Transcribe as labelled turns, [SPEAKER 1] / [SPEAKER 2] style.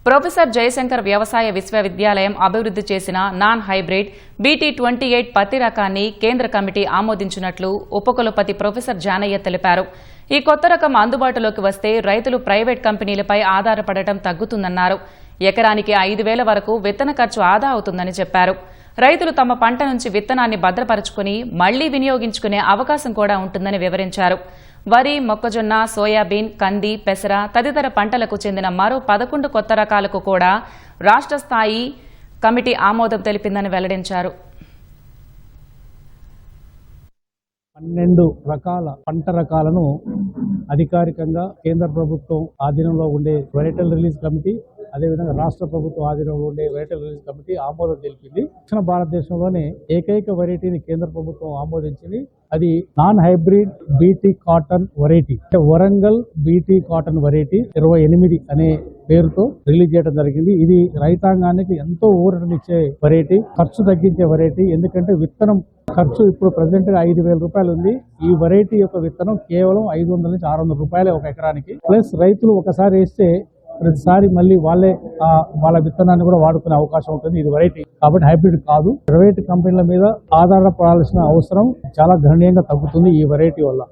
[SPEAKER 1] Professor Jayashankar వ్యవసాయ విశ్వవిద్యాలయం అభివృద్ధి చేసిన నాన్ హైబ్రిడ్ BT28 పత్తి రకాన్ని కేంద్ర కమిటీ ఆమోదించినట్లు ఉపకులపతి ప్రొఫెసర్ జానయ్య తెలిపారు. ఈ కొత్త రకం అందుబాటులోకి వస్తే రైతులు ప్రైవేట్ కంపెనీలపై ఆధారపడటం తగ్గుతుందన్నారు. ఎకరానికి 5,000 వరకు విత్తన ఖర్చు ఆదా అవుతుందని చెప్పారు. రైతులు తమ పంట నుంచి విత్తనాన్ని భద్రపరుచుకుని మళ్లీ వినియోగించుకునే అవకాశం కూడా ఉంటుందని వివరించారు. వరి, మొక్కజొన్న, సోయాబీన్, కంది, పెసర తదితర పంటలకు చెందిన మరో 11 కొత్త రకాలకు కూడా రాష్ట్ర స్థాయి కమిటీ ఆమోదం తెలిపిందని వెల్లడించారు.
[SPEAKER 2] 12 రకాల పంట రకాలను అధికారికంగా కేంద్ర ప్రభుత్వం ఆధీనంలో ఉండే వెరైటల్ రిలీజ్ కమిటీ, అదేవిధంగా రాష్ట్ర ప్రభుత్వం ఆధీనంలో ఉండే వెరైటల్ రిలీజ్ కమిటీ ఆమోదం తెలిపింది. దక్షిణ భారతదేశంలోనే ఏకైక వెరైటీని కేంద్ర ప్రభుత్వం ఆమోదించింది. అది non hybrid BT cotton variety, Warangal BT cotton variety 28 అనే పేరుతో రిలీజ్ చేయడం జరిగింది. ఇది రైతాంగానికి ఎంతో ఊరటనిచ్చే వెరైటీ, ఖర్చు తగ్గించే వెరైటీ. ఎందుకంటే విత్తనం ఖర్చు ఇప్పుడు ప్రెసెంట్ గా 5,000 రూపాయలు ఉంది. ఈ వెరైటీ యొక్క విత్తనం కేవలం 500 నుంచి 600 రూపాయలే ఒక ఎకరానికి. ప్లస్ రైతులు ఒకసారి వేస్తే ప్రతిసారి మళ్ళీ వాళ్ళ విత్తనాన్ని కూడా వాడుకునే అవకాశం ఉంటుంది. ఇది వెరైటీ కాబట్టి హైబ్రిడ్ కాదు. ప్రైవేట్ కంపెనీల మీద ఆధారపడాల్సిన అవసరం చాలా గణనీయంగా తగ్గుతుంది ఈ వెరైటీ వల్ల.